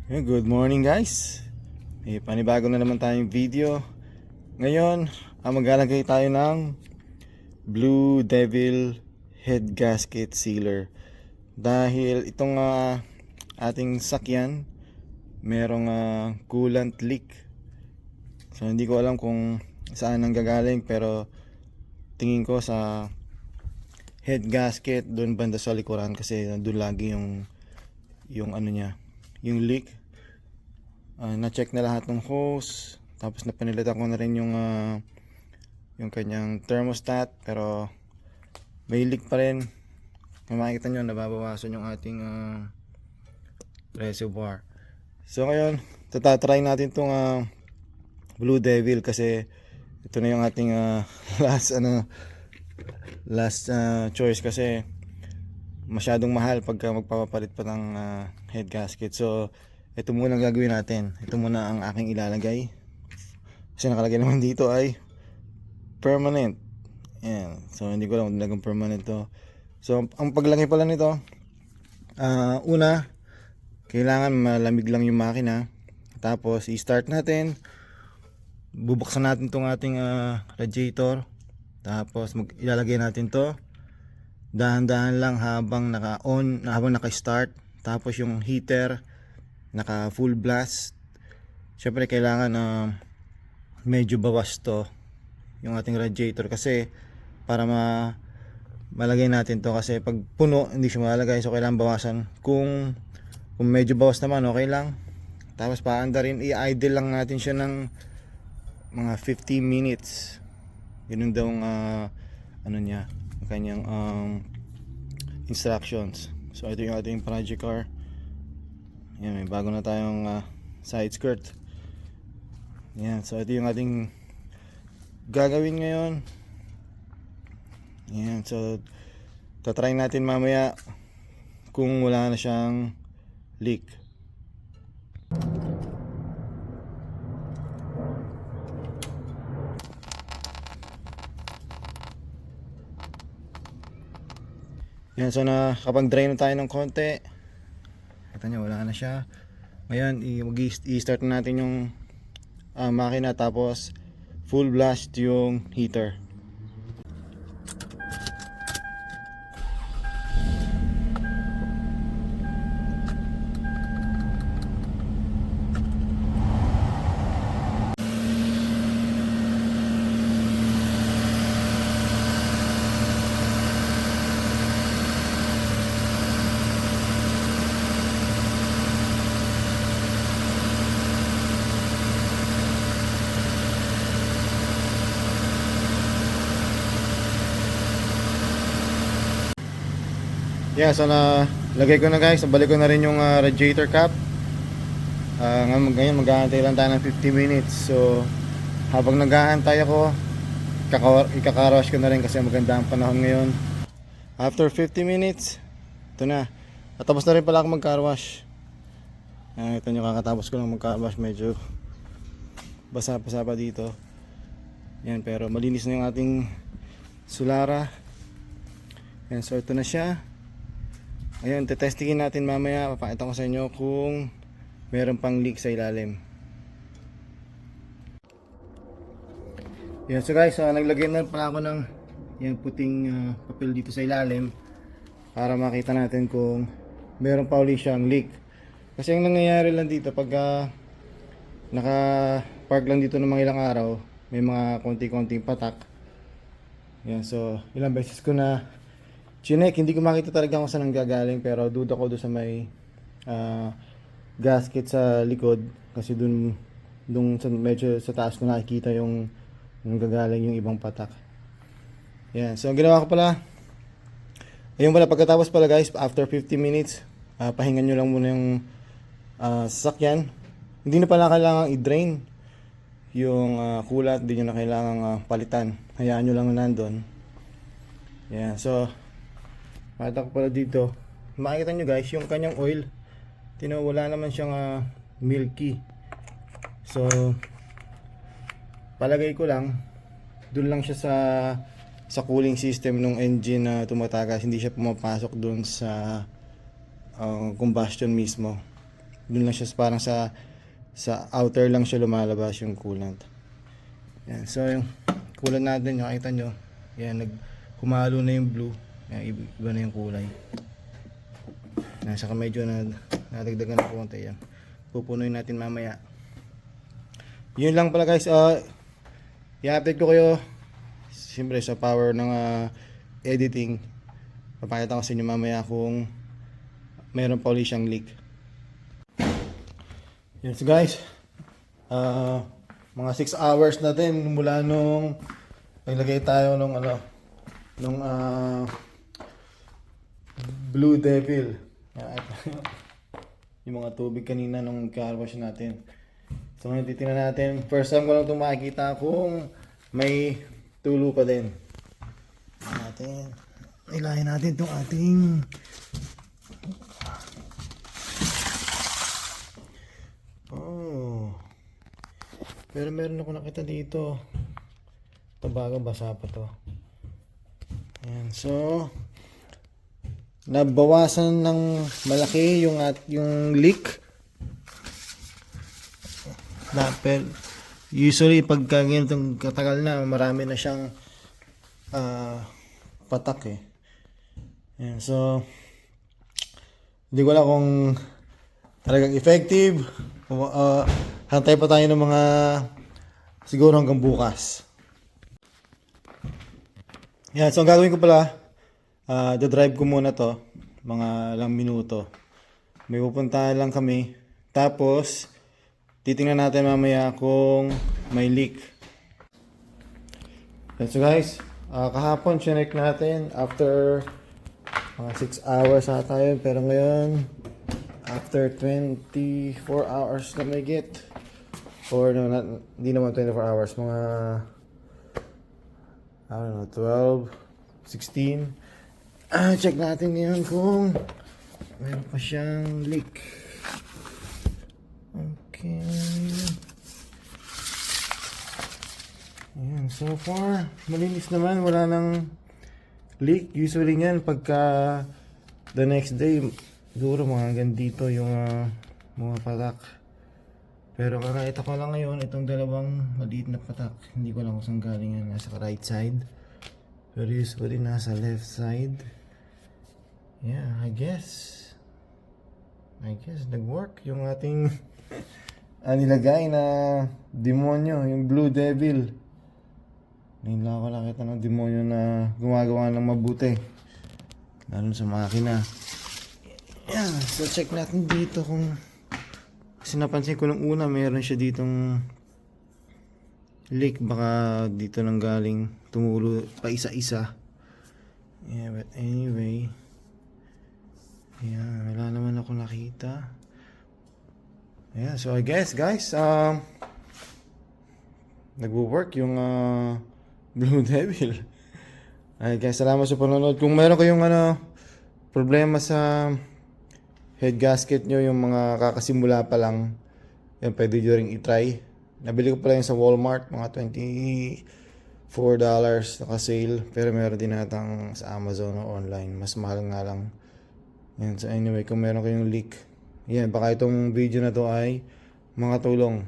Good morning guys. May panibago na naman tayong video. Ngayon, maglalagay tayo ng Blue Devil head gasket sealer. Dahil itong ating sakyan merong coolant leak. So hindi ko alam kung saan ang gagaling, pero tingin ko sa head gasket doon banda sa likuran, kasi doon lagi yung ano niya, yung leak. Na-check na lahat ng hose, tapos napanilitan ko na rin yung kanyang thermostat, pero may leak pa rin. Kung makikita nyo, nababawasan yung ating reservoir. So ngayon, tatatry natin itong Blue Devil, kasi ito na yung ating last choice, kasi masyadong mahal pagka magpapapalit pa ng head gasket. So ito muna ang gagawin natin. Ito muna ang aking ilalagay, kasi nakalagay naman dito ay permanent. Ayan. So hindi ko lang kung talagang permanent to. So ang paglagay pala nito, una, kailangan malamig lang yung makina. Tapos i-start natin, bubuksan natin tong ating radiator. Tapos ilalagay natin to, dahan-dahan lang habang naka-on, habang naka-start. Tapos yung heater naka full blast. Syempre kailangan medyo bawas to yung ating radiator, kasi para malagay natin to, kasi pag puno hindi siya malagay. So kailangan bawasan. Kung medyo bawas naman, okay lang. Tapos paandarin, i-idle lang natin siya ng mga 15 minutes. Yun daw ano niya, ang kanyang instructions. So ito yung ating project car. Yan, may bago na tayong side skirt. Yan, so ito yung ating gagawin ngayon. Yan, so tatry natin mamaya kung wala na siyang leak. Yan, so kapag drain na tayo ng konti, kita nyo wala na siya. Ngayon i-start na natin yung makina, tapos full blast yung heater. Yeah, so lagay ko na guys, balik ko na rin yung radiator cap. Ngayon mag-aantay lang tayo ng 50 minutes. So habang nag-aantay ako, ikaka-rush ko na rin kasi maganda ang panahon ngayon. After 50 minutes, ito na. Natapos na rin pala ako mag-car wash. Ito nyo, kakatapos ko lang mag-car wash. Medyo basa-basa pa dito. Yan, pero malinis na yung ating Solara. Yan, so ito na siya. Ayun, tetestingin natin mamaya. Papakita ko sa inyo kung meron pang leak sa ilalim. Yan, so guys, naglagay na pala ako ng yan puting papel dito sa ilalim para makita natin kung meron pa uli siyang leak. Kasi ang nangyayari lang dito pag naka-park lang dito ng mga ilang araw, may mga konti-konting patak. Yan, so ilang beses ko na chinek, hindi ko makita talaga kung saan ang gagaling, pero duda ko doon sa may gasket sa likod, kasi doon sa medyo sa taas ko nakikita yung gagaling yung ibang patak. Yan, so ang ginawa ko pala, ayun pala, pagkatapos pala guys, after 50 minutes, pahingan nyo lang muna yung sasakyan. Hindi na pala kailangan i-drain yung kulat, hindi nyo na kailangan palitan. Hayaan nyo lang na nandun. Yan, so makita ko pala dito, makikita nyo guys yung kanyang oil, wala naman siyang milky. So palagay ko lang dun lang siya sa cooling system ng engine na tumatagas, hindi siya pumapasok dun sa combustion mismo. Doon lang siya parang sa outer lang siya lumalabas yung coolant. Yan. So yung coolant natin, nakita nyo, yan, humalo na yung blue. Yan, iba na yung kulay. Yan, saka medyo nadagdagan na konti yan. Pupunuin natin mamaya. Yun lang pala guys. I-update ko kayo siyempre sa power ng editing. Papakita ko sa inyo mamaya kung meron pa ulit siyang leak. Yes guys, mga 6 hours na din mula nung naglagay tayo nung Blue Devil. Yung mga tubig kanina nung car wash natin. So ngayon titingnan natin, first time ko lang itong makikita kung may tulo pa din. Ilahin natin itong ating pero meron ako nakita dito. Tabaga, basa pa to. Ayan, so nabawasan ng malaki yung leak. Usually pagka ganitong katagal na, marami na siyang patak eh. Ayan, so hindi ko alam kung talagang effective. Hantay pa tayo ng mga siguro hanggang bukas. Yan, so ang gagawin ko pala, drive ko muna to, mga ilang minuto. May pupuntahan lang kami. Tapos, titingnan natin mamaya kung may leak. Yan, so guys, kahapon chinek natin after mga 6 hours na tayo. Pero ngayon, after 24 hours na may get. Or no, hindi naman 24 hours, mga I don't know, 12, 16. Check natin ngayon kung meron pa siyang leak. Okay. Ayan, so far malinis naman, wala nang leak. Usually yan pagka the next day siguro mga hanggang dito yung mga patak. Pero kakita ko lang ngayon itong dalawang maliit na patak. Hindi ko lang kung saan galing yan. Nasa right side. Pero usually nasa left side. Yeah, I guess nag-work yung ating nilagay na demonyo, yung Blue Devil. Ngayon lang ako nakita ng demonyo na gumagawa ng mabuti. Lalo sa makina. Yeah, so check natin dito kung kasi napansin ko nung una mayroon siya ditong leak, baka dito nang galing tumulo pa isa-isa. Yeah, but anyway, yeah, wala naman ako nakita. Yeah, so I guess guys, nagwo-work yung Blue Devil. Ay guys, salamat sa panonood. Kung meron kayong problema sa head gasket nyo, yung mga kakasimula pa lang, yan pwede nyo ring itry. Nabili ko pala yun sa Walmart, mga $24 naka-sale. Pero meron din natang sa Amazon o online, mas mahal nga lang. Yan, so anyway, kung meron kayong leak, yan, baka itong video na to ay mga tulong.